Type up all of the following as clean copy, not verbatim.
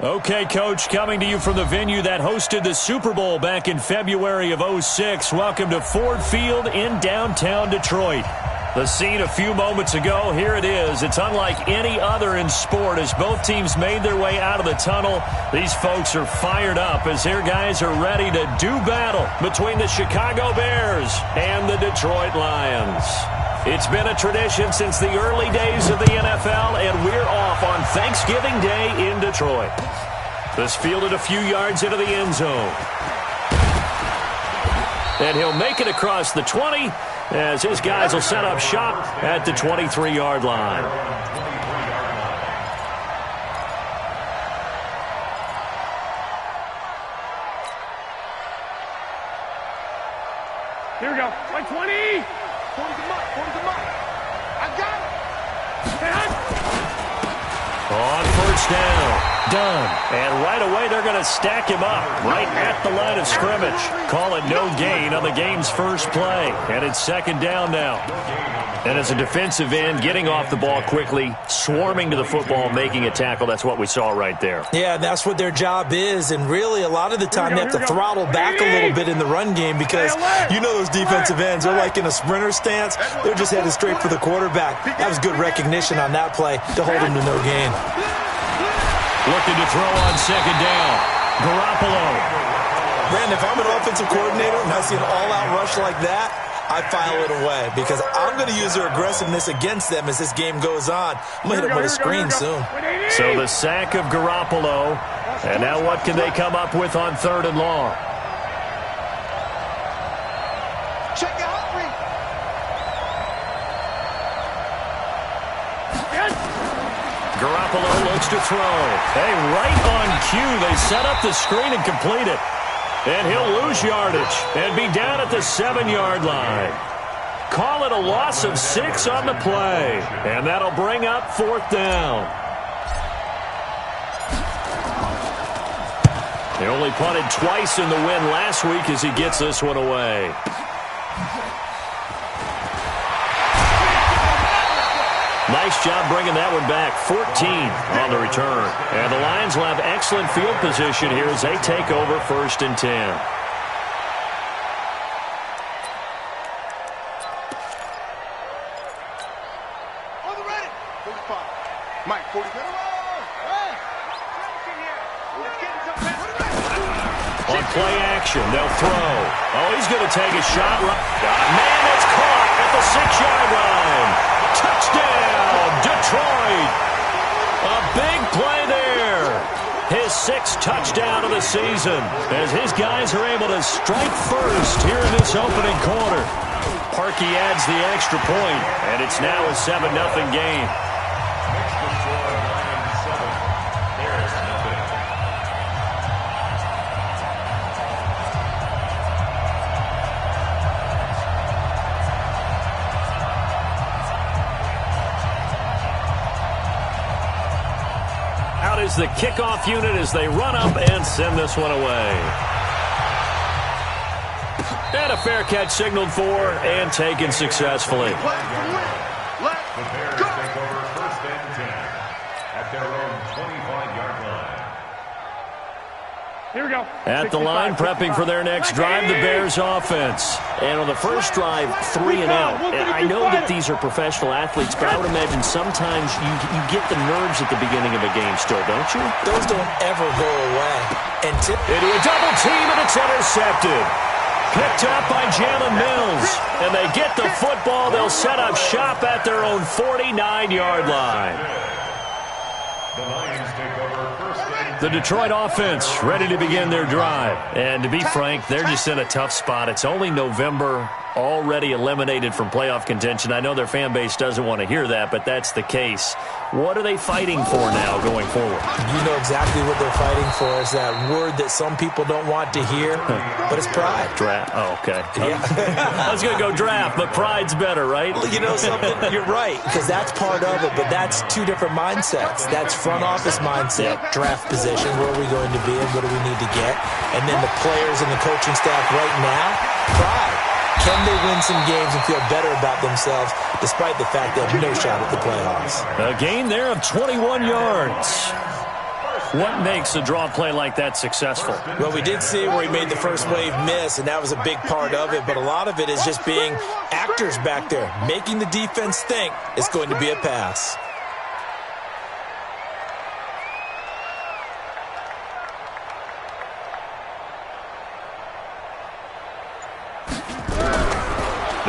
Okay, Coach, coming to you from the venue that hosted the Super Bowl back in February of '06. Welcome to Ford Field in downtown Detroit. The scene a few moments ago, here it is. It's unlike any other in sport as both teams made their way out of the tunnel. These folks are fired up as their guys are ready to do battle between the Chicago Bears and the Detroit Lions. It's been a tradition since the early days of the NFL, and we're off on Thanksgiving Day in Detroit. This fielded a few yards into the end zone. And he'll make it across the 20 as his guys will set up shop at the 23-yard line. Here we go. 120. 40 them up. I got it. On first down. Done. And right away they're going to stack him up right at the line of scrimmage. Call it no gain on the game's first play. And it's second down now. And as a defensive end, getting off the ball quickly, swarming to the football, making a tackle, that's what we saw right there. Yeah, that's what their job is. And really, a lot of the time, they have to throttle back a little bit in the run game because you know those defensive ends, they're like in a sprinter stance. They're just headed straight for the quarterback. That was good recognition on that play to hold him to no gain. Looking to throw on second down. Garoppolo. Brandon, if I'm an offensive coordinator and I see an all-out rush like that, I file it away because I'm going to use their aggressiveness against them as this game goes on. I'm going to hit them with a screen soon. So the sack of Garoppolo. And now what can they come up with on third and long? Check out. Garoppolo looks to throw. Hey, right on cue. They set up the screen and complete it. And he'll lose yardage and be down at the 7-yard line. Call it a loss of 6 on the play. And that'll bring up fourth down. They only punted twice in the win last week as he gets this one away. Nice job bringing that one back. 14 on the return. And the Lions will have excellent field position here as they take over first and 10. On the ready. 45. Mike, 40. On play action, they'll throw. Oh, he's going to take a shot. Man, it's caught at the 6-yard line. Touchdown, Detroit. A big play there. His 6th touchdown of the season as his guys are able to strike first here in this opening quarter. Parkey adds the extra point, and it's now a 7-0 game. Is the kickoff unit as they run up and send this one away. And a fair catch signaled for and taken successfully. Here we go. At the line, prepping for their next drive, the Bears offense. And on the first drive, 3 and out. And I know that these are professional athletes, but I would imagine sometimes you get the nerves at the beginning of a game still, don't you? Those don't ever go away. And into a double team, and it's intercepted. Picked up by Jalen Mills. And they get the football. They'll set up shop at their own 49-yard line. The Detroit offense ready to begin their drive. And to be frank, they're just in a tough spot. It's only November, already eliminated from playoff contention. I know their fan base doesn't want to hear that, but that's the case. What are they fighting for now going forward? You know exactly what they're fighting for. Is that word that some people don't want to hear, but it's pride. Draft. Oh, okay. Yeah. I was going to go draft, but pride's better, right? Well, you know something? You're right, because that's part of it, but that's two different mindsets. That's front office mindset, draft position, where are we going to be and what do we need to get? And then the players and the coaching staff right now, pride. Can they win some games and feel better about themselves despite the fact they have no shot at the playoffs? A gain there of 21 yards. What makes a draw play like that successful? Well, we did see where he made the first wave miss, and that was a big part of it. But a lot of it is just being actors back there, making the defense think it's going to be a pass.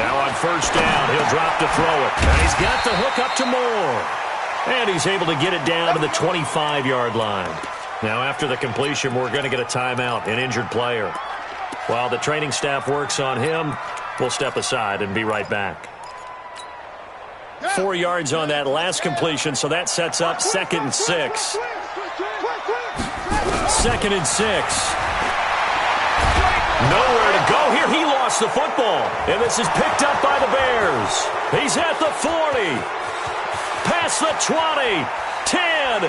Now on first down, he'll drop to throw it. And he's got the hook up to Moore. And he's able to get it down to the 25-yard line. Now after the completion, we're going to get a timeout, an injured player. While the training staff works on him, we'll step aside and be right back. 4 yards on that last completion, so that sets up 2nd and 6. 2nd and 6. Nowhere to go here. He lost the football. And this is picked up by the Bears. He's at the 40. Past the 20. 10.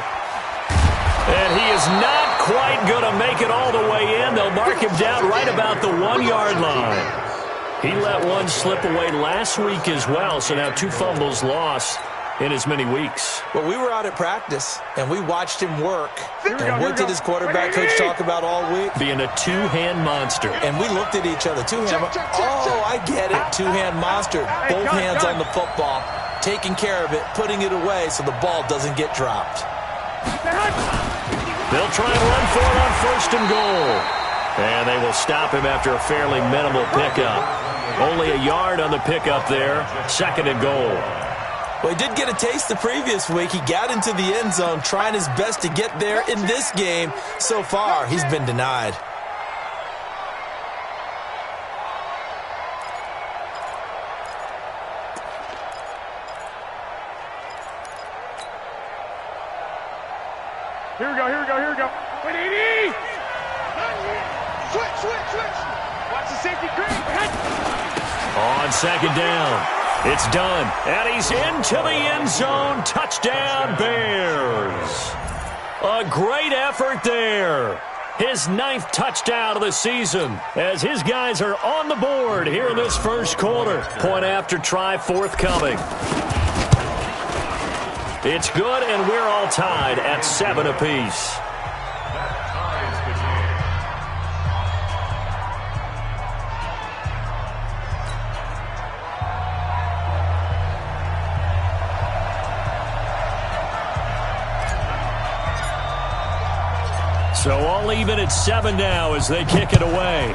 And he is not quite going to make it all the way in. They'll mark him down right about the 1-yard line. He let one slip away last week as well. So now 2 fumbles lost in as many weeks. Well, we were out at practice, and we watched him work. And what did his quarterback coach talk about all week? Being a two-hand monster. And we looked at each other. Two-hand. Oh, I get it. Two-hand monster. Both hands on the football, taking care of it, putting it away so the ball doesn't get dropped. They'll try and run for it on 1st and goal. And they will stop him after a fairly minimal pickup. Only a yard on the pickup there. 2nd and goal. Well, he did get a taste the previous week. He got into the end zone trying his best to get there in this game. So far, he's been denied. Here we go, here we go, here we go. 180! Switch. Watch the safety green. On 2nd down. It's done. And he's into the end zone. Touchdown, Bears. A great effort there. His 9th touchdown of the season as his guys are on the board here in this first quarter. Point after try forthcoming. It's good, and we're all tied at 7 apiece. So all even at 7 now as they kick it away.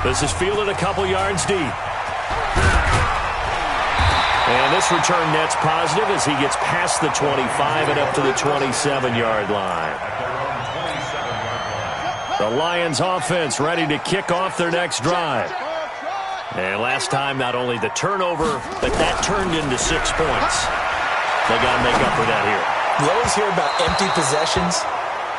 This is fielded a couple yards deep. And this return net's positive as he gets past the 25 and up to the 27-yard line. The Lions offense ready to kick off their next drive. And last time, not only the turnover, but that turned into 6 points. They got to make up for that here. You always hear about empty possessions,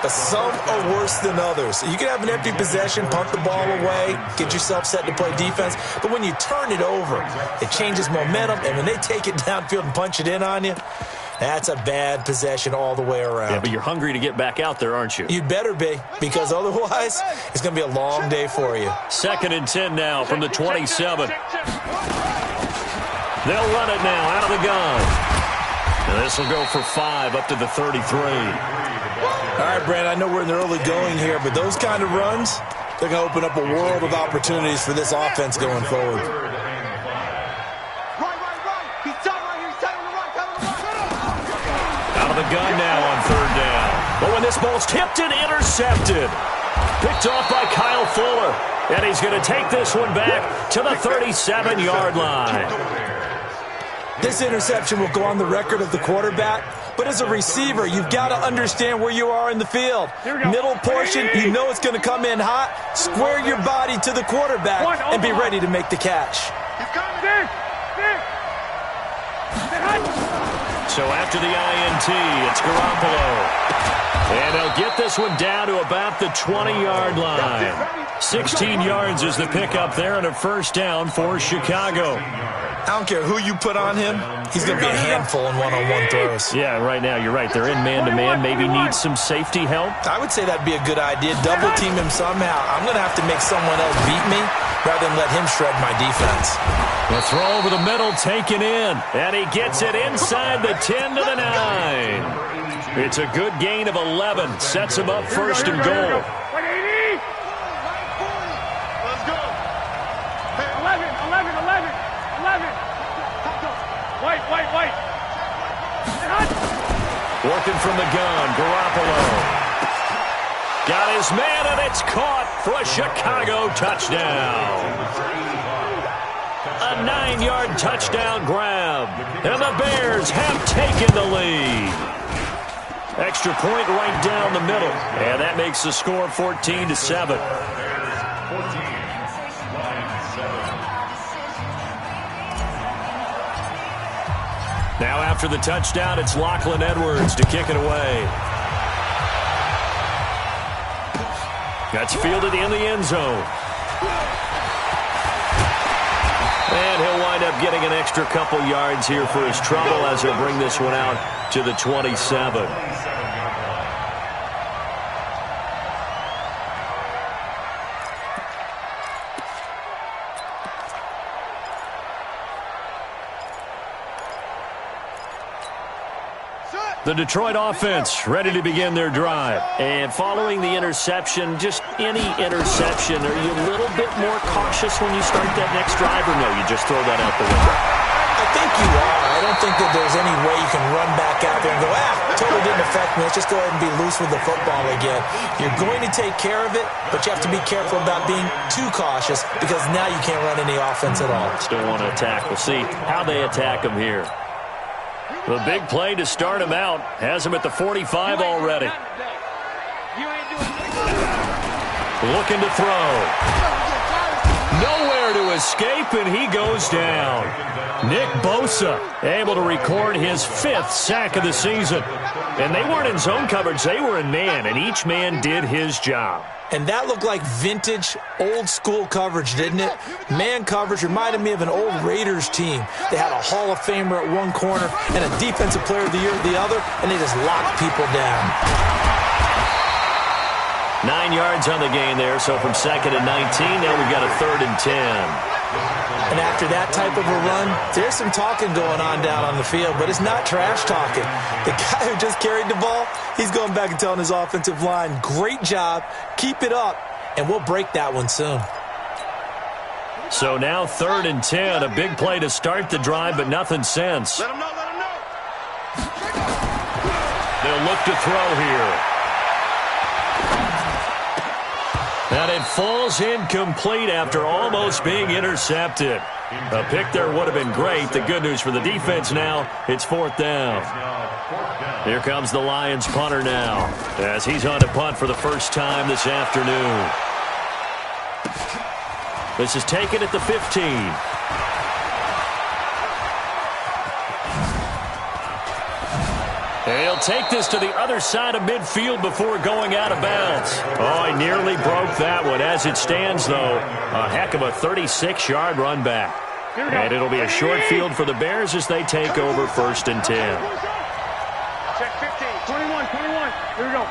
but some are worse than others. You can have an empty possession, punt the ball away, get yourself set to play defense, but when you turn it over, it changes momentum, and when they take it downfield and punch it in on you, that's a bad possession all the way around. Yeah, but you're hungry to get back out there, aren't you? You'd better be, because otherwise, it's going to be a long day for you. 2nd and 10 now from the 27. They'll run it now out of the gun. And this will go for 5 up to the 33. All right, Brand, I know we're in the early going here, but those kind of runs, they're going to open up a world of opportunities for this offense going forward. Out of the gun now on 3rd down. But when this ball's tipped and intercepted. Picked off by Kyle Fuller. And he's going to take this one back to the 37-yard line. This interception will go on the record of the quarterback, but as a receiver, you've got to understand where you are in the field. Middle portion, you know it's going to come in hot. Square your body to the quarterback and be ready to make the catch. So after the INT, it's Garoppolo. And they'll get this one down to about the 20-yard line. 16 yards is the pickup there and a 1st down for Chicago. I don't care who you put on him. He's going to be a handful in one-on-one throws. Yeah, right now, you're right. They're in man-to-man. Maybe need some safety help. I would say that'd be a good idea. Double team him somehow. I'm going to have to make someone else beat me rather than let him shred my defense. The throw over the middle taken in, and he gets it inside the 10 to the 9. It's a good gain of 11. Sets him up first and goal. Let's go. Hey, 11. White. Working from the gun, Garoppolo. Got his man, and it's caught for a Chicago touchdown. A 9-yard touchdown grab, and the Bears have taken the lead. Extra point right down the middle, and that makes the score 14-7. Now after the touchdown, it's Lachlan Edwards to kick it away. That's fielded in the end zone. And he'll wind up getting an extra couple yards here for his trouble as he'll bring this one out to the 27. The Detroit offense ready to begin their drive. And following the interception, just any interception, are you a little bit more cautious when you start that next drive, or no, you just throw that out the window? I think you are. I don't think that there's any way you can run back out there and go, totally didn't affect me. Let's just go ahead and be loose with the football again. You're going to take care of it, but you have to be careful about being too cautious because now you can't run any offense at all. Still want to attack. We'll see how they attack him here. The big play to start him out has him at the 45 already. Looking to throw. Nowhere to escape, and he goes down. Nick Bosa able to record his 5th sack of the season. And they weren't in zone coverage. They were in man, and each man did his job. And that looked like vintage, old-school coverage, didn't it? Man coverage reminded me of an old Raiders team. They had a Hall of Famer at one corner and a Defensive Player of the Year at the other, and they just locked people down. 9 yards on the gain there, so from 2nd and 19, now we've got a 3rd and 10. And after that type of a run, there's some talking going on down on the field, but it's not trash talking. The guy who just carried the ball, he's going back and telling his offensive line, great job, keep it up, and we'll break that one soon. So now 3rd and 10, a big play to start the drive, but nothing since. Let him know. They'll look to throw here. And it falls incomplete after almost being intercepted. A pick there would have been great. The good news for the defense now, it's 4th down. Here comes the Lions punter now, as he's on to punt for the first time this afternoon. This is taken at the 15. He'll take this to the other side of midfield before going out of bounds. Oh, he nearly broke that one. As it stands, though, a heck of a 36-yard run back. And it'll be a short field for the Bears as they take over 1st and 10. Check 15. 21. Here we go.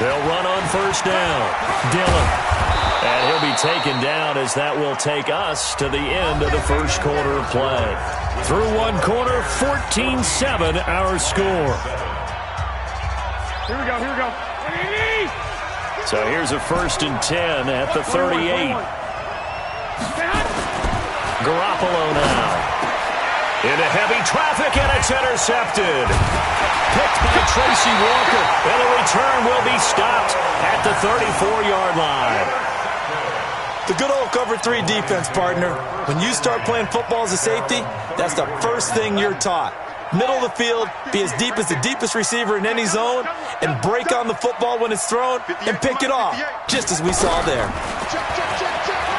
They'll run on 1st down. Dillon. And he'll be taken down as that will take us to the end of the first quarter of play. Through one quarter, 14-7 our score. Here we go. So here's a 1st and 10 at the 38. Garoppolo now. Into heavy traffic, and it's intercepted. Picked by Tracy Walker, and the return will be stopped at the 34-yard line. The good old cover 3 defense, partner. When you start playing football as a safety, that's the first thing you're taught. Middle of the field, be as deep as the deepest receiver in any zone, and break on the football when it's thrown, and pick it off, just as we saw there.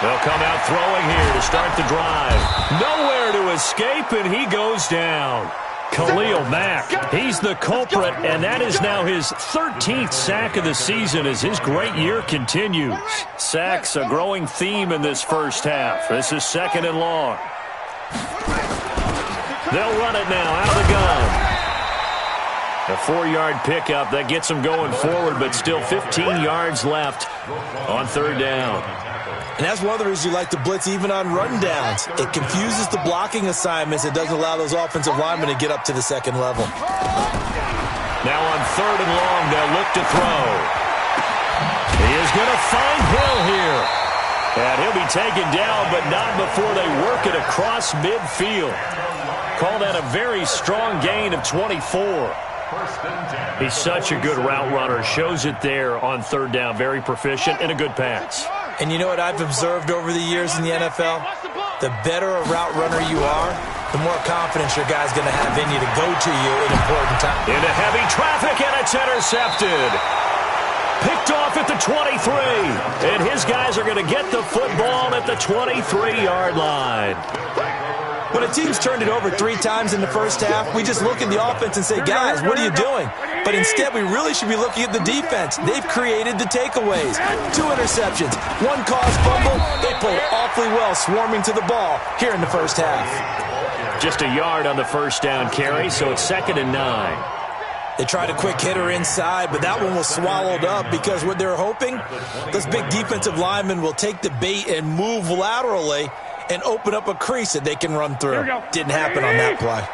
They'll come out throwing here to start the drive. Nowhere to escape, and he goes down. Khalil Mack, he's the culprit, and that is now his 13th sack of the season as his great year continues. Sacks a growing theme in this first half. This is 2nd and long. They'll run it now out of the gun. A 4-yard pickup that gets them going forward, but still 15 yards left on 3rd down. And that's one of the reasons you like to blitz even on rundowns. It confuses the blocking assignments. It doesn't allow those offensive linemen to get up to the second level. Now on 3rd and long, they'll look to throw. He is going to find Hill here. And he'll be taken down, but not before they work it across midfield. Call that a very strong gain of 24. He's such a good route runner. Shows it there on 3rd down. Very proficient and a good pass. And you know what I've observed over the years in the NFL? The better a route runner you are, the more confidence your guy's going to have in you to go to you in important times. Into heavy traffic, and it's intercepted. Picked off at the 23. And his guys are going to get the football at the 23-yard line. When a team's turned it over 3 times in the first half, we just look at the offense and say, guys, what are you doing? But instead, we really should be looking at the defense. They've created the takeaways. 2 interceptions, 1 caused fumble. They played awfully well swarming to the ball here in the first half. Just a yard on the first down carry, so it's 2nd and 9. They tried a quick hitter inside, but that one was swallowed up because what they're hoping, those big defensive linemen will take the bait and move laterally and open up a crease that they can run through. Didn't happen on that play.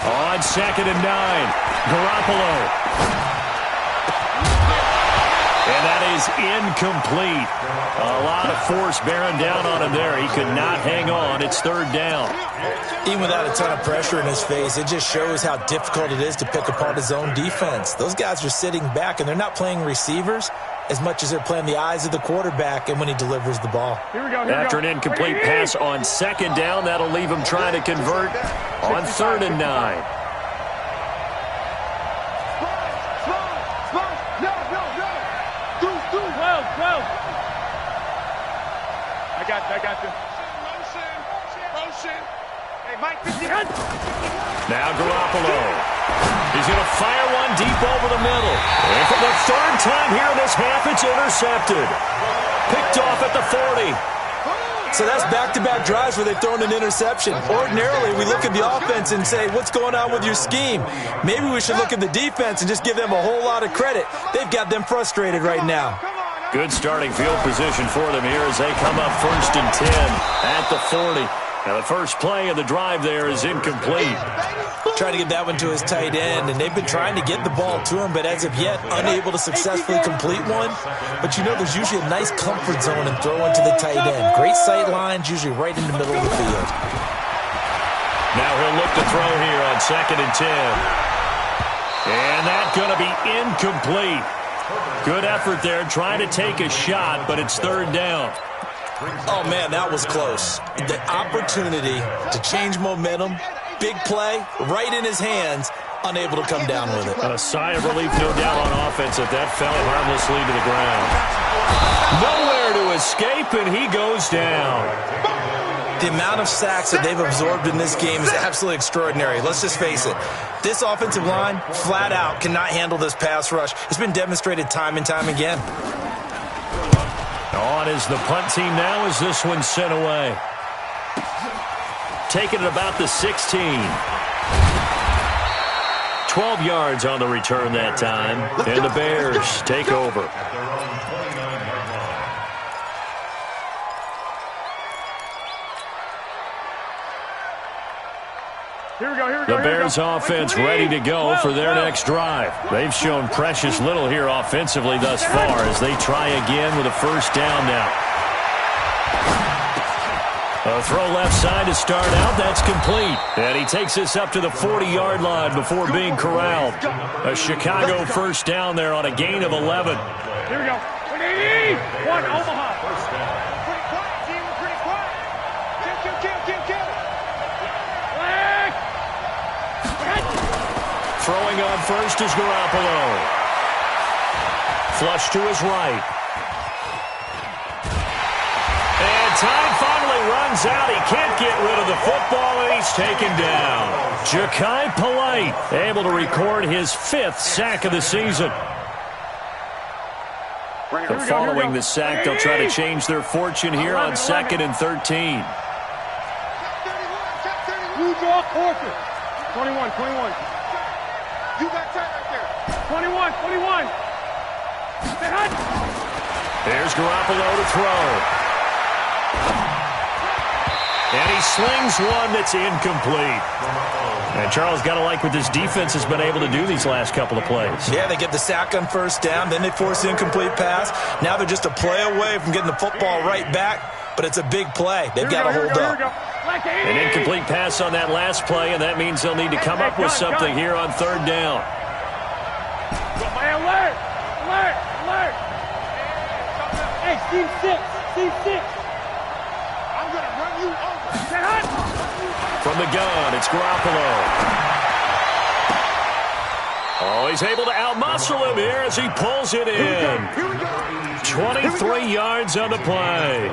On 2nd and 9, Garoppolo. And that is incomplete. A lot of force bearing down on him there. He could not hang on. It's 3rd down. Even without a ton of pressure in his face, it just shows how difficult it is to pick apart his own defense. Those guys are sitting back, and they're not playing receivers as much as they're playing the eyes of the quarterback and when he delivers the ball. After an incomplete pass on 2nd down, that'll leave him trying to convert on 3rd and 9. I got you. Motion. Hey, Mike, 50. Now Garoppolo. He's going to fire one deep over the middle. And for the 3rd time here in this half, it's intercepted. Picked off at the 40. So that's back-to-back drives where they've thrown an interception. Ordinarily, we look at the offense and say, what's going on with your scheme? Maybe we should look at the defense and just give them a whole lot of credit. They've got them frustrated right now. Good starting field position for them here as they come up 1st and 10 at the 40. Now the first play of the drive there is incomplete. Trying to get that one to his tight end, and they've been trying to get the ball to him, but as of yet, unable to successfully complete one. But you know there's usually a nice comfort zone and throw into the tight end. Great sight lines, usually right in the middle of the field. Now he'll look to throw here on 2nd and 10. And that's going to be incomplete. Good effort there, trying to take a shot, but it's 3rd down. Oh, man, that was close. The opportunity to change momentum, big play, right in his hands, unable to come down with it. A sigh of relief, no doubt, on offense if that fell harmlessly to the ground. Nowhere to escape, and he goes down. The amount of sacks that they've absorbed in this game is absolutely extraordinary. Let's just face it. This offensive line, flat out, cannot handle this pass rush. It's been demonstrated time and time again. On is the punt team now as this one's sent away. Taking it about the 16. 12 yards on the return that time. And the Bears take over. The Bears offense ready to go for their next drive. They've shown precious little here offensively thus far as they try again with a 1st down now. A throw left side to start out. That's complete. And he takes this up to the 40-yard line before being corralled. A Chicago 1st down there on a gain of 11. Here we go. 1 Omaha. Pretty quiet, team. Pretty quiet. Kill. Throwing on first is Garoppolo. Flush to his right. And time finally runs out. He can't get rid of the football, and he's taken down. Ja'Kai Polite able to record his 5th sack of the season. And following the sack, they'll try to change their fortune here on 2nd and 13. Blue draw quarter. 21. You got tight right there. 21, 21. Stay hot. There's Garoppolo to throw. And he slings one that's incomplete. And Charles, got to like what this defense has been able to do these last couple of plays. Yeah, they get the sack on first down, then they force the incomplete pass. Now they're just a play away from getting the football right back, but it's a big play. They've got to hold up. An incomplete pass on that last play, and that means they'll need to come up with something here on third down. Alert! Alert! Alert! Hey, Steve 6. Steve 6. I'm going to run you over. Stay hot. From the gun, it's Garoppolo. Oh, he's able to outmuscle him here as he pulls it in. 23 yards on the play.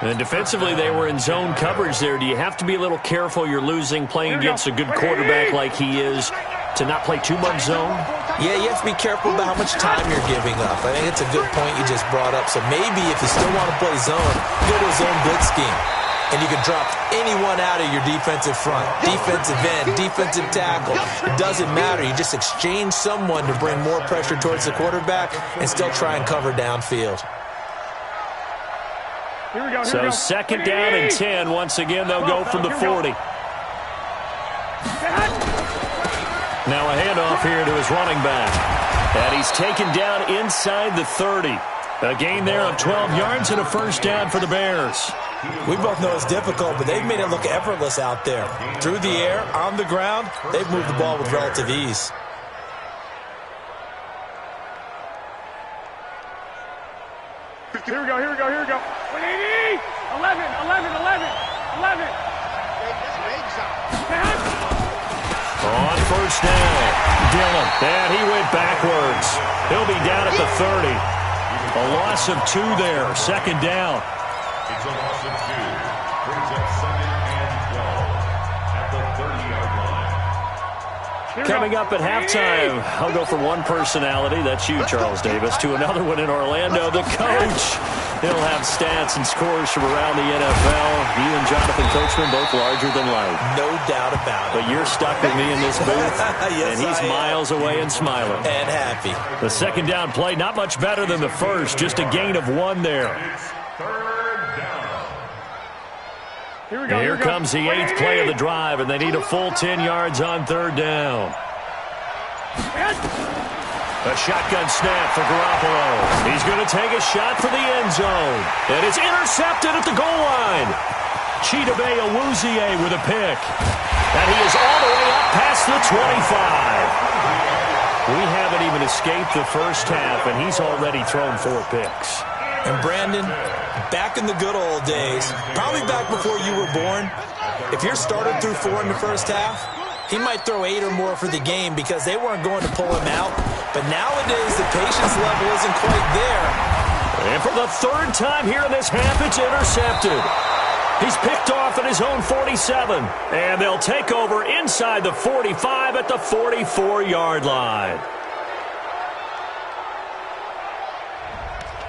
And defensively, they were in zone coverage there. Do you have to be a little careful you're losing playing against a good quarterback like he is to not play too much zone? Yeah, you have to be careful about how much time you're giving up. I think it's a good point you just brought up. So maybe if you still want to play zone, go to a zone blitz scheme. And you can drop anyone out of your defensive front. Defensive end, defensive tackle. It doesn't matter. You just exchange someone to bring more pressure towards the quarterback and still try and cover downfield. Here we go. So second down and 10. Once again, they'll go from the 40. Now a handoff here to his running back. And he's taken down inside the 30. A gain there of 12 yards and a first down for the Bears. We both know it's difficult, but they've made it look effortless out there. Through the air, on the ground, they've moved the ball with relative ease. Here we go. 180! 11. On first down, Dillon. And he went backwards. He'll be down at the 30. A loss of 2 there. Second down. It's a loss of 2. Brings up second and 12 at the 30-yard line. Coming up at halftime, I'll go from one personality, that's you, Charles Davis, to another one in Orlando, the coach. He'll have stats and scores from around the NFL. You and Jonathan Coachman, both larger than life. No doubt about it. But you're stuck with me in this booth, Yes, and he's I am. miles away and smiling. And happy. The second down play, not much better than the first, just a gain of 1 there. Here comes the 8th play of the drive, and they need a full 10 yards on third down. A shotgun snap for Garoppolo. He's going to take a shot for the end zone. And it's intercepted at the goal line. Chidobe Awuzie with a pick. And he is all the way up past the 25. We haven't even escaped the first half, and he's already thrown 4 picks. And Brandon, back in the good old days, probably back before you were born, if your starter threw 4 in the first half, he might throw 8 or more for the game because they weren't going to pull him out. But nowadays, the patience level isn't quite there. And for the 3rd time here in this half, it's intercepted. He's picked off at his own 47. And they'll take over inside the 45 at the 44-yard line.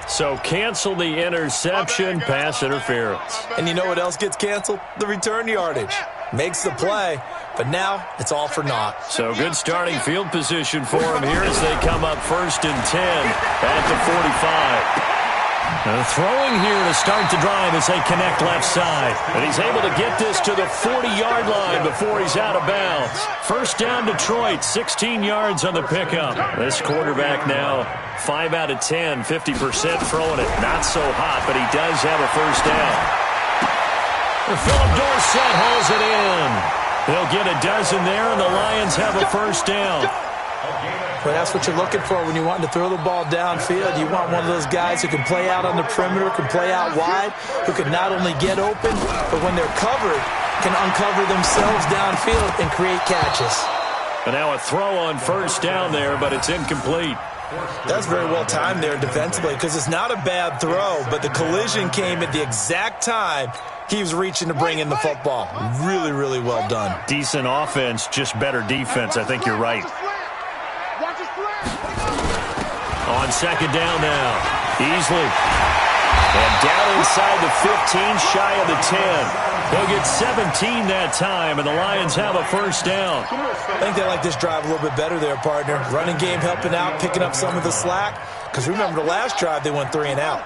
So cancel the interception, pass interference. And you know what else gets canceled? The return yardage. Makes the play, but now it's all for naught. So good starting field position for him here as they come up 1st and 10 at the 45. Throwing here to start the drive as they connect left side. And he's able to get this to the 40-yard line before he's out of bounds. First down Detroit, 16 yards on the pickup. This quarterback now 5 out of 10, 50% throwing it. Not so hot, but he does have a first down. Philip Dorsett hauls it in. They'll get a dozen there, and the Lions have a first down. Well, that's what you're looking for when you want to throw the ball downfield. You want one of those guys who can play out on the perimeter, can play out wide, who can not only get open, but when they're covered, can uncover themselves downfield and create catches. And now a throw on first down there, but it's incomplete. That's very well timed there defensively because it's not a bad throw, but the collision came at the exact time he was reaching to bring in the football. Really, really well done. Decent offense, just better defense. I think you're right. On second down now, Easley. And down inside the 15, shy of the 10. They'll get 17 that time, and the Lions have a first down. I think they like this drive a little bit better there, partner. Running game helping out, picking up some of the slack. Because remember, the last drive, they went 3 and out.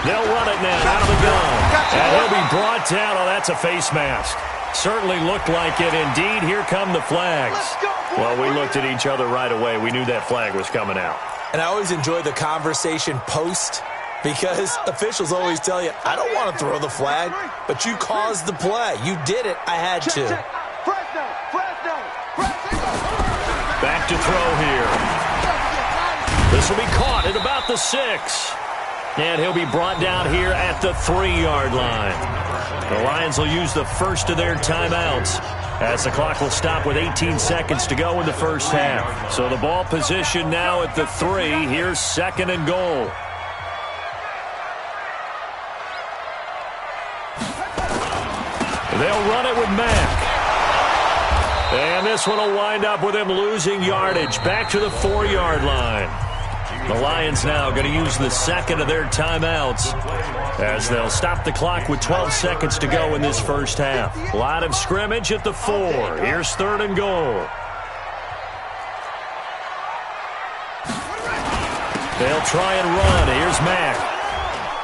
They'll run it now out of the gun. And he'll be brought down. Oh, that's a face mask. Certainly looked like it. Indeed, here come the flags. Well, we looked at each other right away. We knew that flag was coming out. And I always enjoy the conversation post, because officials always tell you, I don't want to throw the flag, but you caused the play. You did it. I had to. Back to throw here. This will be caught at about the 6. And he'll be brought down here at the 3-yard line. The Lions will use the first of their timeouts as the clock will stop with 18 seconds to go in the first half. So the ball position now at the 3. Here's 2nd and goal. They'll run it with Mack. And this one will wind up with him losing yardage back to the 4-yard line. The Lions now going to use the second of their timeouts as they'll stop the clock with 12 seconds to go in this first half. Line of scrimmage at the 4. Here's 3rd and goal. They'll try and run. Here's Mack.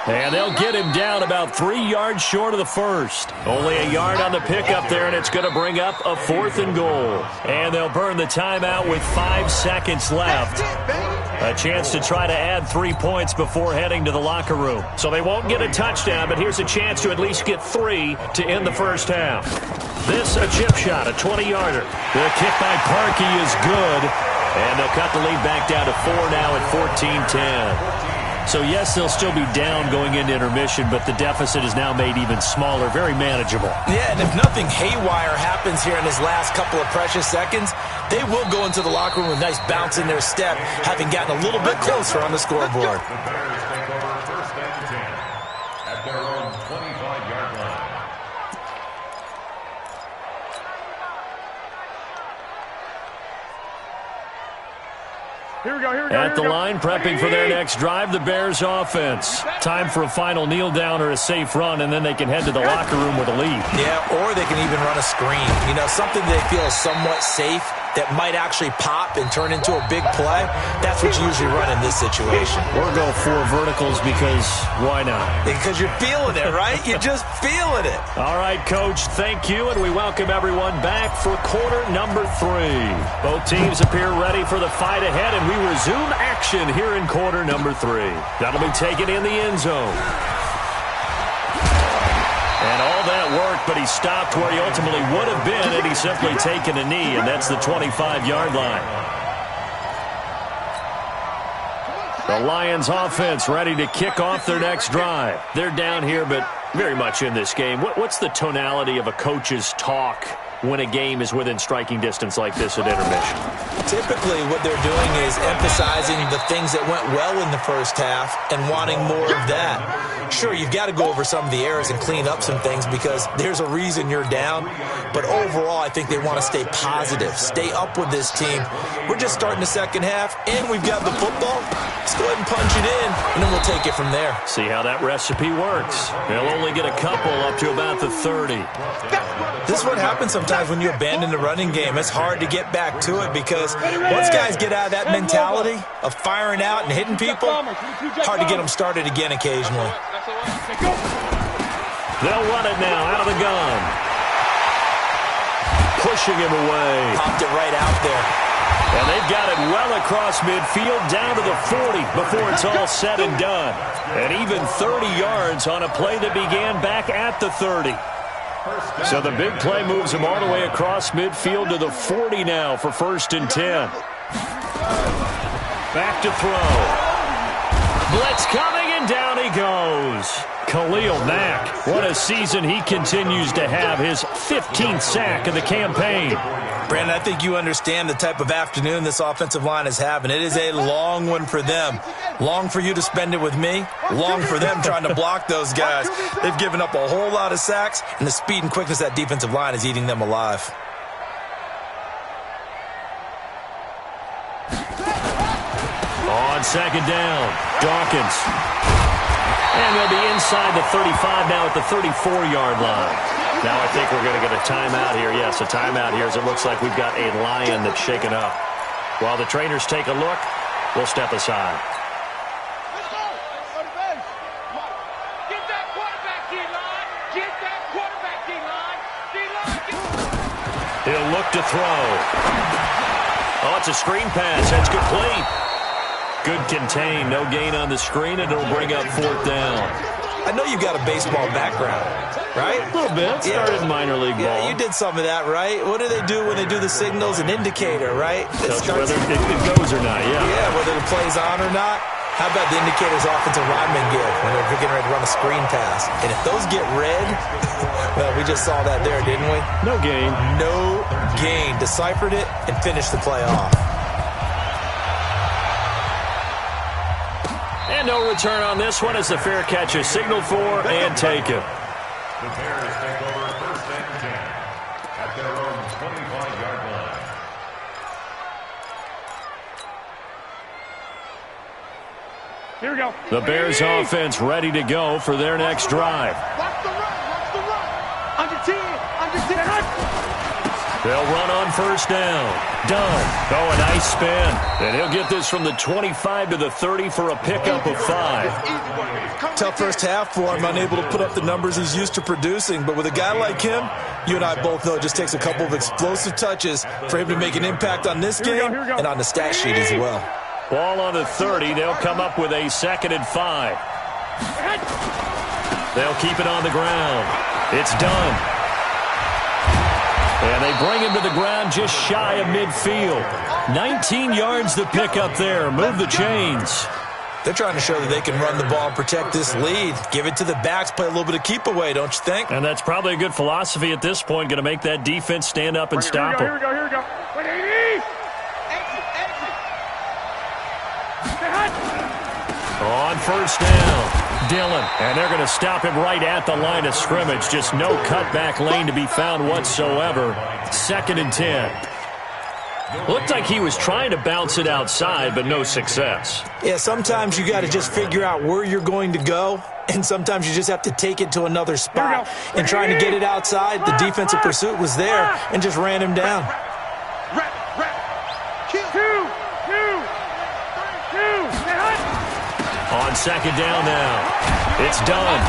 And they'll get him down about 3 yards short of the first. Only a yard on the pickup there, and it's going to bring up a 4th and goal. And they'll burn the timeout with 5 seconds left. A chance to try to add 3 points before heading to the locker room. So they won't get a touchdown, but here's a chance to at least get 3 to end the first half. This a chip shot, a 20-yarder. The kick by Parkey is good. And they'll cut the lead back down to 4 now at 14-10. So, yes, they'll still be down going into intermission, but the deficit is now made even smaller, very manageable. Yeah, and if nothing haywire happens here in this last couple of precious seconds, they will go into the locker room with a nice bounce in their step, having gotten a little bit closer on the scoreboard. The Bears take over 1st and 10 at their own 25-yard line. Here we go. At the line, prepping for their next drive, the Bears offense. Time for a final kneel down or a safe run, and then they can head to the locker room with a lead. Yeah, or they can even run a screen. You know, something they feel is somewhat safe that might actually pop and turn into a big play. That's what you usually run in this situation. Or go 4 verticals because why not? Because you're feeling it, right? You're just feeling it. All right, Coach, thank you, and we welcome everyone back for quarter number 3. Both teams appear ready for the fight ahead, and we resume action here in quarter number 3. That'll be taken in the end zone. And all that worked, but he stopped where he ultimately would have been had he simply taken a knee, and that's the 25-yard line. The Lions offense ready to kick off their next drive. They're down here, but very much in this game. What's the tonality of a coach's talk when a game is within striking distance like this at intermission? Typically, what they're doing is emphasizing the things that went well in the first half and wanting more of that. Sure, you've got to go over some of the errors and clean up some things because there's a reason you're down. But overall, I think they want to stay positive, stay up with this team. We're just starting the second half, and we've got the football. Let's go ahead and punch it in, and then we'll take it from there. See how that recipe works. They'll only get a couple up to about the 30. This is what happens sometimes when you abandon the running game. It's hard to get back to it because once guys get out of that mentality of firing out and hitting people, hard to get them started again occasionally. They'll run it now out of the gun. Pushing him away. Popped it right out there. And they've got it well across midfield down to the 40 before it's all said and done. And even 30 yards on a play that began back at the 30. So the big play moves him all the way across midfield to the 40 now for 1st and 10. Back to throw. Blitz coming, and down he goes. Khalil Mack, what a season he continues to have, his 15th sack of the campaign. Brandon, I think you understand the type of afternoon this offensive line is having. It is a long one for them. Long for you to spend it with me. Long for them trying to block those guys. They've given up a whole lot of sacks, and the speed and quickness of that defensive line is eating them alive. On second down, Dawkins. And they'll be inside the 35 now at the 34-yard line. Now I think we're going to get a timeout here. Yes, a timeout here as it looks like we've got a lion that's shaken up. While the trainers take a look, we'll step aside. Let's go. Let's go to base. Come on. Get that quarterback, D-line. Get that quarterback, D-line. D-line, He'll look to throw. Oh, it's a screen pass. That's complete. Good contain. No gain on the screen, and it'll bring up fourth down. I know you got a baseball background, right? A little bit. Started in minor league ball. Yeah, you did some of that, right? What do they do when they do the signals? An indicator, right? Whether it goes or not, yeah. Yeah, whether the play's on or not. How about the indicators offensive linemen give when they're getting ready to run a screen pass? And if those get red, well, we just saw that there, didn't we? No gain. No gain. Deciphered it and finished the play off. And no return on this one as the fair catch is signaled for and taken. The Bears take over first and 10 at their own 25-yard line. Here we go. The Bears offense ready to go for their next drive. Watch the run. Watch the run. Under 10. Under 10. They'll run on first down. Done. Oh, a nice spin. And he'll get this from the 25 to the 30 for a pickup of 5. Tough first half for him, unable to put up the numbers he's used to producing. But with a guy like him, you and I both know it just takes a couple of explosive touches for him to make an impact on this game and on the stat sheet as well. Ball on the 30. They'll come up with a 2nd and 5. They'll keep it on the ground. It's done. And they bring him to the ground just shy of midfield. 19 yards to pick up there. Move the chains. They're trying to show that they can run the ball and protect this lead. Give it to the backs, play a little bit of keep away, don't you think? And that's probably a good philosophy at this point. Going to make that defense stand up and stop them. Here we go. 180. On first down, Dillon. And they're going to stop him right at the line of scrimmage. Just no cutback lane to be found whatsoever. 2nd and 10. Looked like he was trying to bounce it outside, but no success. Yeah, sometimes you got to just figure out where you're going to go, and sometimes you just have to take it to another spot. And trying to get it outside, the defensive pursuit was there and just ran him down. On second down now. It's done.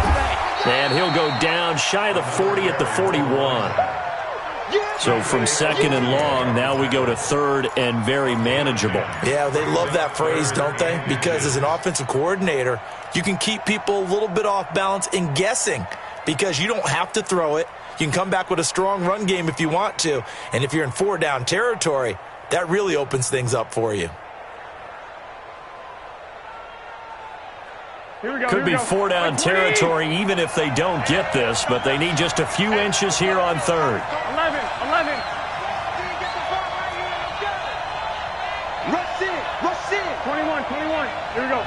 And he'll go down shy of the 40 at the 41. So from 2nd and long, now we go to 3rd and very manageable. Yeah, they love that phrase, don't they? Because as an offensive coordinator, you can keep people a little bit off balance and guessing because you don't have to throw it. You can come back with a strong run game if you want to. And if you're in 4-down territory, that really opens things up for you. Could be 4-down territory even if they don't get this, but they need just a few inches here on 3rd. 11. Rush in. 21. Here we go.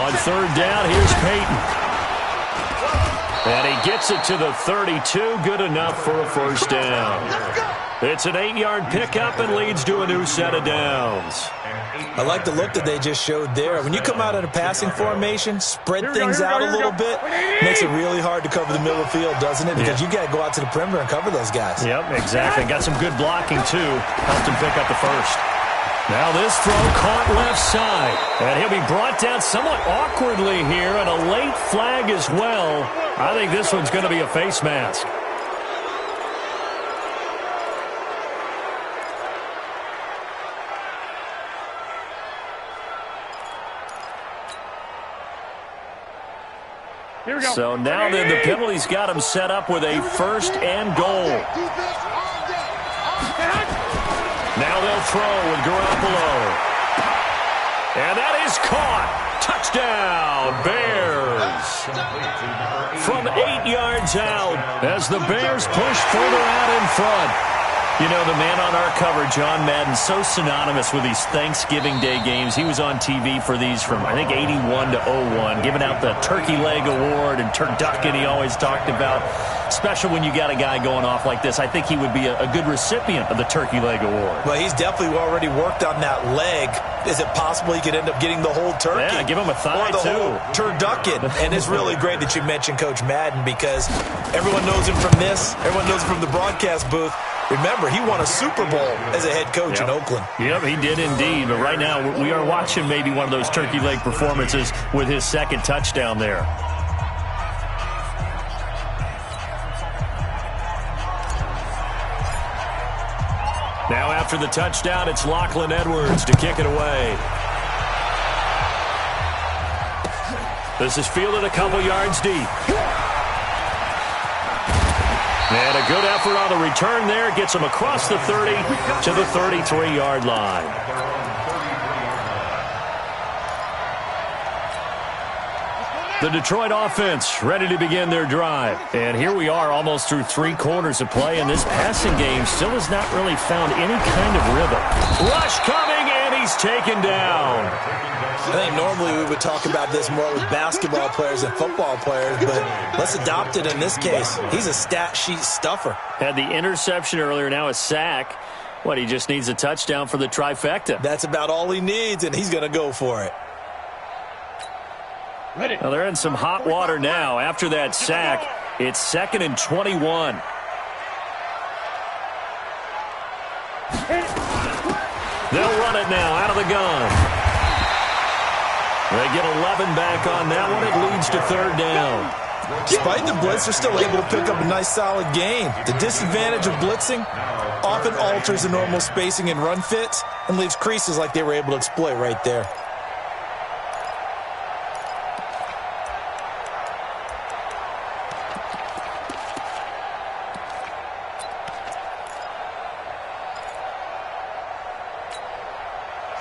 On 3rd down, here's Peyton. And he gets it to the 32. Good enough for a first down. It's an 8-yard pickup and leads to a new set of downs. I like the look that they just showed there. When you come out in a passing formation, spread things out a little bit, makes it really hard to cover the middle of the field, doesn't it? Because you got to go out to the perimeter and cover those guys. Yep, exactly. Got some good blocking, too. Helped him pick up the first. Now this throw caught left side. And he'll be brought down somewhat awkwardly here, and a late flag as well. I think this one's going to be a face mask. Here we go. So now then the penalty's got him set up with a 1st and goal. Now they'll throw with Garoppolo. And that is caught. Touchdown, Bears. From 8 yards out as the Bears push further out in front. You know, the man on our cover, John Madden, so synonymous with these Thanksgiving Day games. He was on TV for these from, I think, 81 to 01, giving out the Turkey Leg Award and turducken he always talked about. Special when you got a guy going off like this. I think he would be a good recipient of the Turkey Leg Award. Well, he's definitely already worked on that leg. Is it possible he could end up getting the whole turkey? Yeah, give him a thigh, or the too. whole turducken. And it's really great that you mentioned Coach Madden because everyone knows him from this. Everyone knows him from the broadcast booth. Remember, he won a Super Bowl as a head coach in Oakland. Yep, he did indeed. But right now, we are watching maybe one of those turkey leg performances with his second touchdown there. Now after the touchdown, it's Lachlan Edwards to kick it away. This is fielded a couple yards deep. And a good effort on the return there. Gets him across the 30 to the 33-yard line. The Detroit offense ready to begin their drive. And here we are almost through 3 quarters of play, and this passing game still has not really found any kind of rhythm. Rush coming, and he's taken down. I think normally we would talk about this more with basketball players and football players, but let's adopt it in this case. He's a stat sheet stuffer. Had the interception earlier, now a sack. What, he just needs a touchdown for the trifecta. That's about all he needs, and he's going to go for it. Well, they're in some hot water now. After that sack, it's 2nd and 21. They'll run it now out of the gun. They get 11 back on that one. It leads to 3rd down. Despite the blitz, they're still able to pick up a nice, solid gain. The disadvantage of blitzing often alters the normal spacing and run fits and leaves creases like they were able to exploit right there.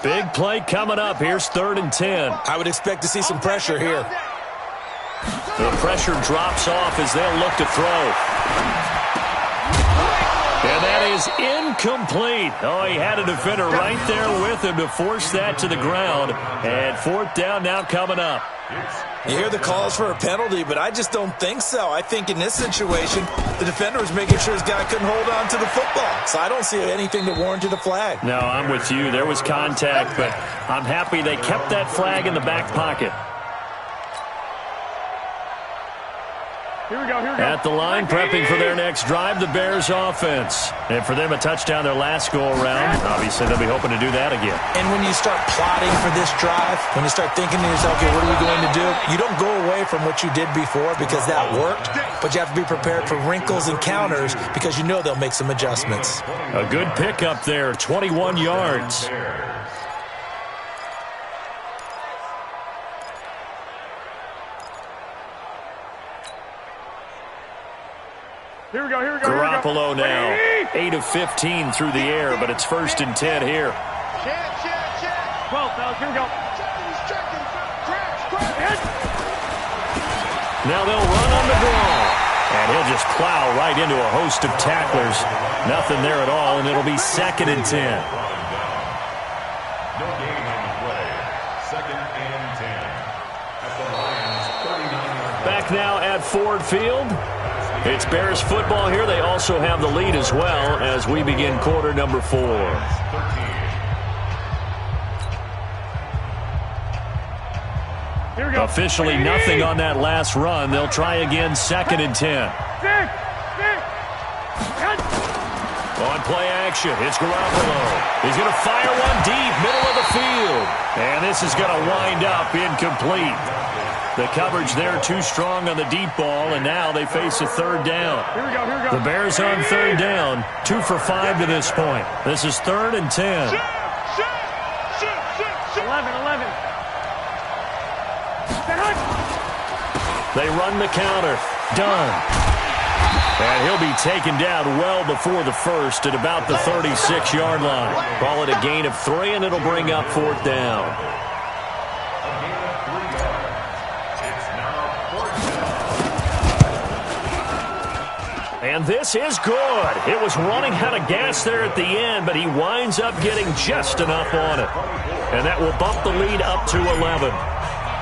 Big play coming up. Here's 3rd and 10. I would expect to see some pressure here. The pressure drops off as they'll look to throw. And that is incomplete. Oh, he had a defender right there with him to force that to the ground. And 4th down now coming up. You hear the calls for a penalty, but I just don't think so. I think in this situation, the defender was making sure his guy couldn't hold on to the football. So I don't see anything that warranted a flag. No, I'm with you. There was contact, but I'm happy they kept that flag in the back pocket. Here we go, here we go. At the line, prepping for their next drive, the Bears offense. And for them, a touchdown their last go-around. Obviously, they'll be hoping to do that again. And when you start plotting for this drive, when you start thinking to yourself, okay, what are we going to do? You don't go away from what you did before because that worked, but you have to be prepared for wrinkles and counters because you know they'll make some adjustments. A good pickup there, 21 yards. Here we go, here we go, Garoppolo now, 8 of 15 through the air, but it's 1st and 10 here. Check. 12, fellas, here we go. Now they'll run on the draw. And he'll just plow right into a host of tacklers. Nothing there at all, and it'll be 2nd and 10. No gain on the play. 2nd and 10. At the Lions' 39-yard line. Back now at Ford Field. It's Bears football here. They also have the lead as well as we begin quarter number 4. Here we go. Officially nothing on that last run. They'll try again, 2nd and 10. On play action, it's Garoppolo. He's going to fire one deep, middle of the field. And this is going to wind up incomplete. The coverage there too strong on the deep ball, and now they face a 3rd down. Here we go. The Bears on 3rd down, 2 for 5 to this point. This is 3rd and 10. 11. They run the counter. Done. And he'll be taken down well before the first at about the 36-yard line. Call it a gain of 3, and it'll bring up 4th down. And this is good. It was running out of gas there at the end, but he winds up getting just enough on it. And that will bump the lead up to 11.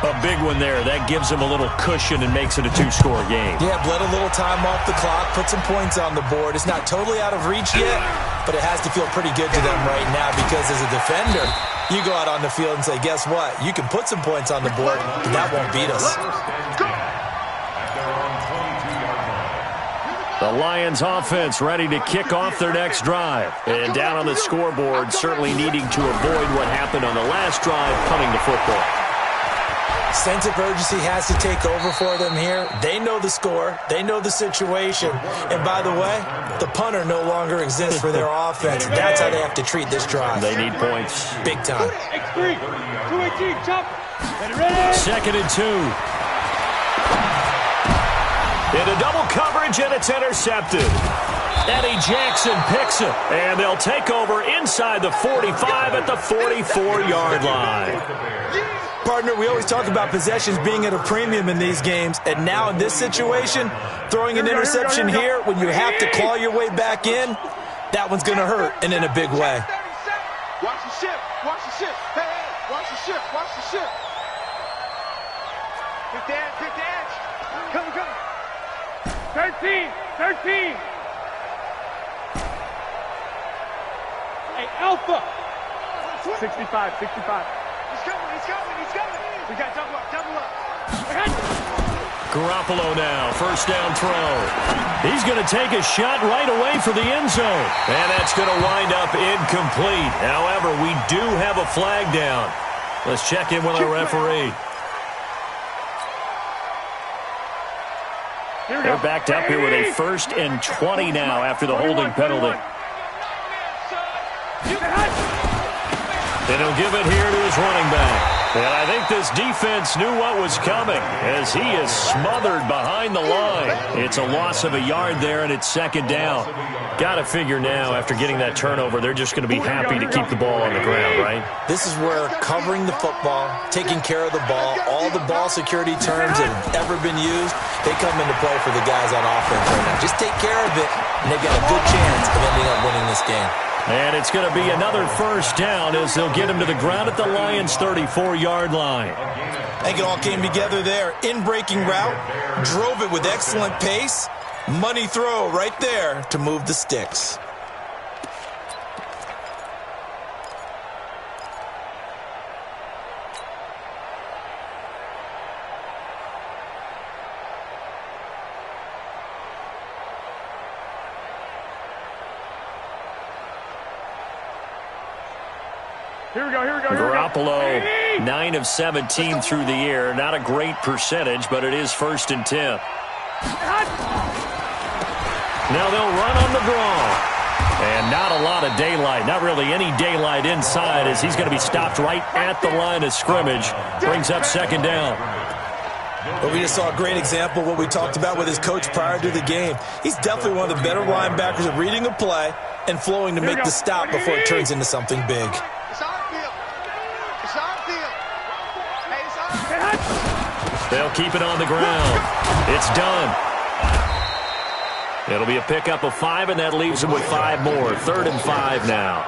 A big one there. That gives him a little cushion and makes it a 2-score game. Yeah, bled a little time off the clock, put some points on the board. It's not totally out of reach yet, but it has to feel pretty good to them right now because as a defender, you go out on the field and say, guess what? You can put some points on the board, but that won't beat us. The Lions offense ready to kick off their next drive. And down on the scoreboard, certainly needing to avoid what happened on the last drive, punting the football. Sense of urgency has to take over for them here. They know the score. They know the situation. And by the way, the punter no longer exists for their offense. That's how they have to treat this drive. They need points. Big time. X3, 218, jump. Second and 2. Into double coverage, and it's intercepted. Eddie Jackson picks it, and they'll take over inside the 45 at the 44-yard line. Partner, we always talk about possessions being at a premium in these games, and now in this situation, throwing an interception here when you have to claw your way back in, that one's going to hurt, and in a big way. Watch the ship. Watch the ship. Hey, watch the ship. Watch the ship. Pick the edge. Pick the edge. Come. 13. Hey, Alpha. 65. He's coming. We got double up. Garoppolo now, first down throw. He's going to take a shot right away for the end zone. And that's going to wind up incomplete. However, we do have a flag down. Let's check in with our referee. They're backed up here with a 1st and 20 now after the holding penalty. And he'll give it here to his running back. And I think this defense knew what was coming as he is smothered behind the line. It's a loss of a yard there, and it's 2nd down. Got to figure now, after getting that turnover, they're just going to be happy to keep the ball on the ground, right? This is where covering the football, taking care of the ball, all the ball security terms that have ever been used, they come into play for the guys on offense right now. Just take care of it, and they've got a good chance of ending up winning this game. And it's going to be another 1st down as they'll get him to the ground at the Lions' 34-yard line. I think it all came together there. In-breaking route, drove it with excellent pace. Money throw right there to move the sticks. Here we go. Garoppolo, 9 of 17 through the air. Not a great percentage, but it is 1st and 10. Now they'll run on the draw. And not a lot of daylight. Not really any daylight inside as he's going to be stopped right at the line of scrimmage. Brings up 2nd down. But we just saw a great example of what we talked about with his coach prior to the game. He's definitely one of the better linebackers at reading a play and flowing to make the stop before it turns into something big. They'll keep it on the ground. It's done. It'll be a pickup of 5, and that leaves them with 5 more. 3rd and 5 now.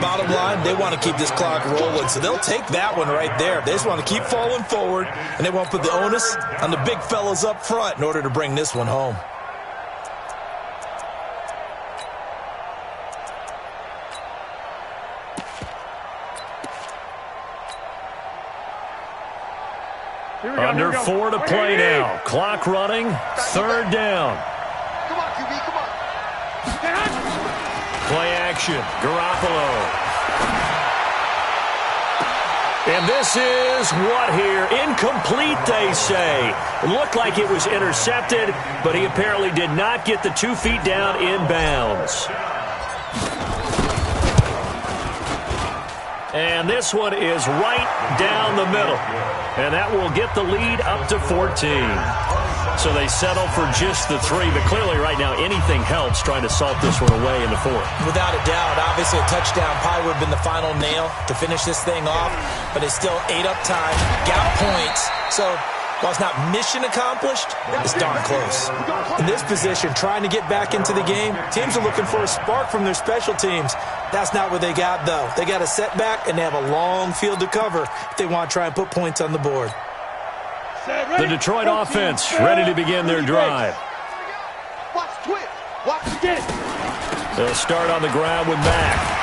Bottom line, they want to keep this clock rolling, so they'll take that one right there. They just want to keep falling forward, and they won't put the onus on the big fellas up front in order to bring this one home. Under 4 to play now. Clock running. 3rd down. Come on, QB, come on. Play action. Garoppolo. And this is what here? Incomplete, they say. It looked like it was intercepted, but he apparently did not get the 2 feet down inbounds. And this one is right down the middle. And that will get the lead up to 14. So they settle for just the 3. But clearly right now anything helps trying to salt this one away in the 4th. Without a doubt. Obviously a touchdown probably would have been the final nail to finish this thing off. But it's still ate up time. Got points. So While it's not mission accomplished, it's darn close. In this position, trying to get back into the game, teams are looking for a spark from their special teams. That's not what they got, though. They got a setback, and they have a long field to cover if they want to try and put points on the board. The Detroit offense ready to begin their drive. Watch twitch. Watch it. They'll start on the ground with Mack.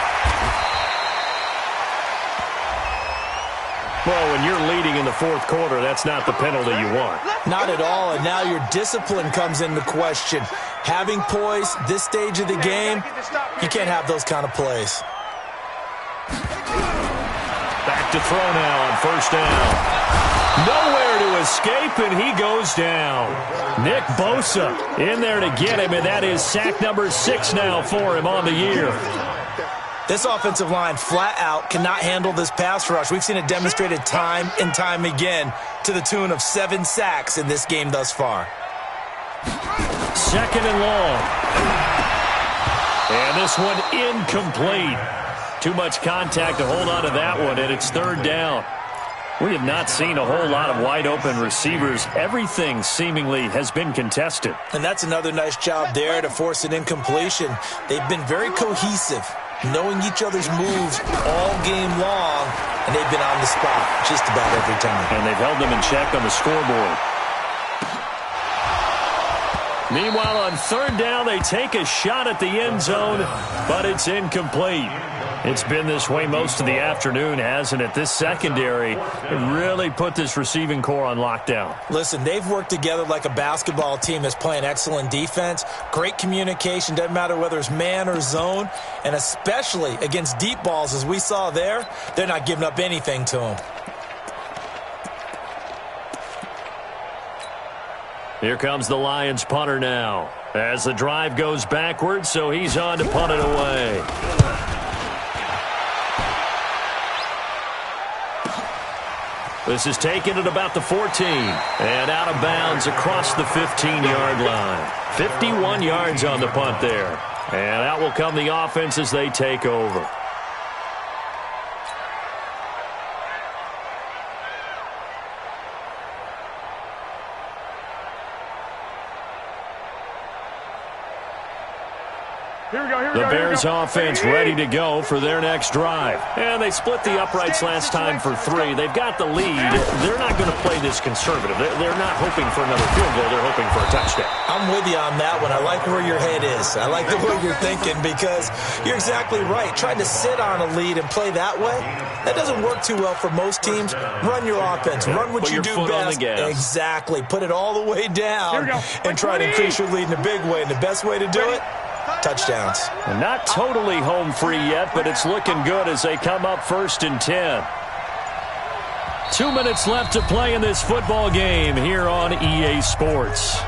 Well, when you're leading in the fourth quarter, that's not the penalty you want. Not at all, and now your discipline comes into question. Having poise this stage of the game, you can't have those kind of plays. Back to throw now on first down. Nowhere to escape, and he goes down. Nick Bosa in there to get him, and that is sack number 6 now for him on the year. This offensive line flat out cannot handle this pass rush. We've seen it demonstrated time and time again to the tune of 7 sacks in this game thus far. Second and long. And this one incomplete. Too much contact to hold on to that one, and it's third down. We have not seen a whole lot of wide-open receivers. Everything seemingly has been contested. And that's another nice job there to force an incompletion. They've been very cohesive, knowing each other's moves all game long, and they've been on the spot just about every time. And they've held them in check on the scoreboard. Meanwhile, on third down, they take a shot at the end zone, but it's incomplete. It's been this way most of the afternoon, hasn't it? This secondary really put this receiving core on lockdown. Listen, they've worked together like a basketball team that's playing excellent defense. Great communication, doesn't matter whether it's man or zone. And especially against deep balls, as we saw there, they're not giving up anything to them. Here comes the Lions punter now. As the drive goes backwards, so he's on to punt it away. This is taken at about the 14 and out of bounds across the 15-yard line. 51 yards on the punt there. And out will come the offense as they take over. The Bears offense ready to go for their next drive. And they split the uprights last time for 3. They've got the lead. They're not going to play this conservative. They're not hoping for another field goal. They're hoping for a touchdown. I'm with you on that one. I like where your head is. I like the way you're thinking because you're exactly right. Trying to sit on a lead and play that way, that doesn't work too well for most teams. Run your offense. Run what you do best. Exactly. Put it all the way down and try to increase your lead in a big way. And the best way to do it, touchdowns. And not totally home free yet, but it's looking good as they come up 1st and 10. 2 minutes left to play in this football game here on EA Sports.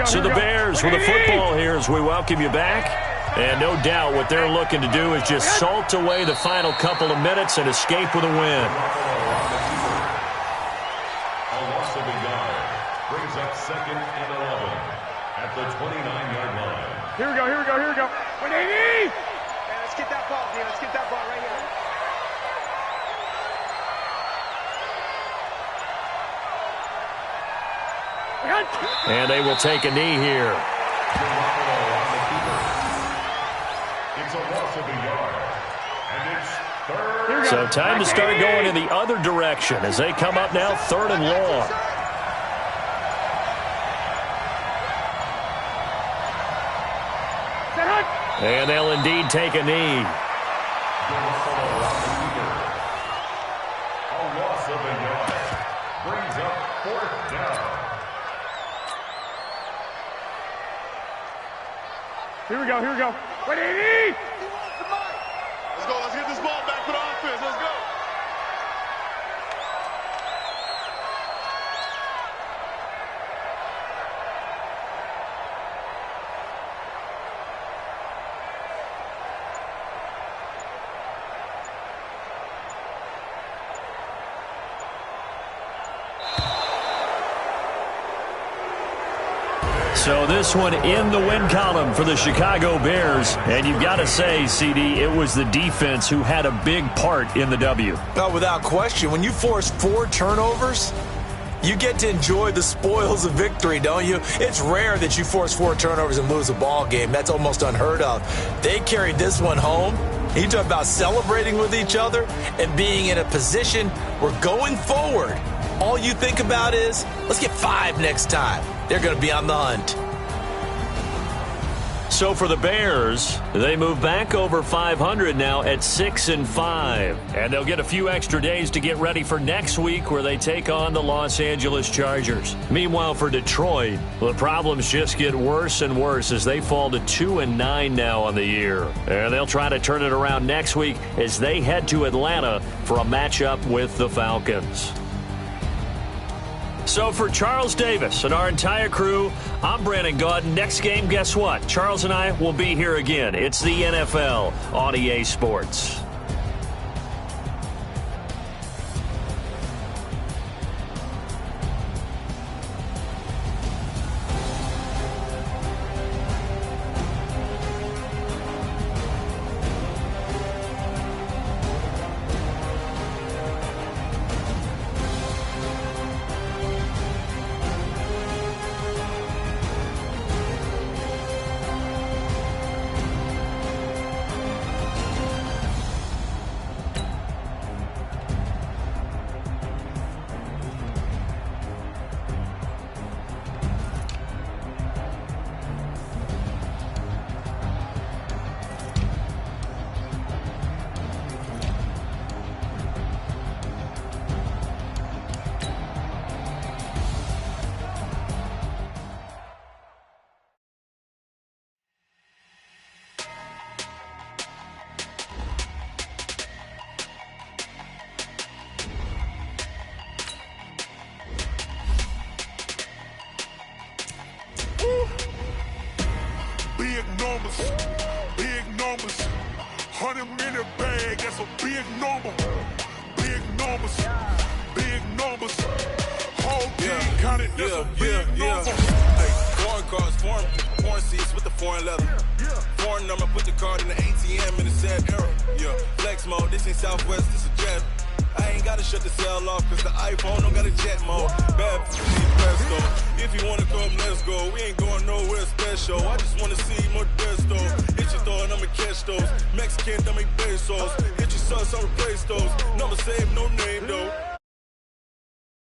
So the Bears with a football here as we welcome you back. And no doubt what they're looking to do is just salt away the final couple of minutes and escape with a win. Second and 11 at the 29-yard line. Here we go. 180! Man, let's get that ball, man. Let's get that ball right here. And they will take a knee here. It's a loss of a yard. And it's third. So time to start going in the other direction as they come up now 3rd and long. And they'll indeed take a knee. A loss of a yard brings up 4th down. Here we go. 180! Let's go. Let's get this ball back for the offense. Let's go. So this one in the win column for the Chicago Bears. And you've got to say, CD, it was the defense who had a big part in the W. No, without question. When you force 4 turnovers, you get to enjoy the spoils of victory, don't you? It's rare that you force 4 turnovers and lose a ball game. That's almost unheard of. They carried this one home. You talk about celebrating with each other and being in a position where going forward, all you think about is, let's get 5 next time. They're going to be on the hunt. So for the Bears, they move back over 500 now at 6-5. And they'll get a few extra days to get ready for next week where they take on the Los Angeles Chargers. Meanwhile, for Detroit, the problems just get worse and worse as they fall to 2-9 now on the year. And they'll try to turn it around next week as they head to Atlanta for a matchup with the Falcons. So for Charles Davis and our entire crew, I'm Brandon Gaudin. Next game, guess what? Charles and I will be here again. It's the NFL on EA Sports. Big numbers, 100-minute bag, that's a big number. Big numbers, whole team counted, that's a big number. Hey, foreign cars, foreign seats with the foreign leather. Foreign number, put the card in the ATM in the sad era. Yeah, flex mode, this ain't Southwest, this a jet. I ain't gotta shut the cell off, cause the iPhone don't got a jet mode. Bad presto. If you wanna come, let's go. We ain't going nowhere special. I just wanna see Modesto. Hit your thought, I'ma catch those. Mexican, I make pesos. Hit your sus, I'll replace those. Number saved, no name though.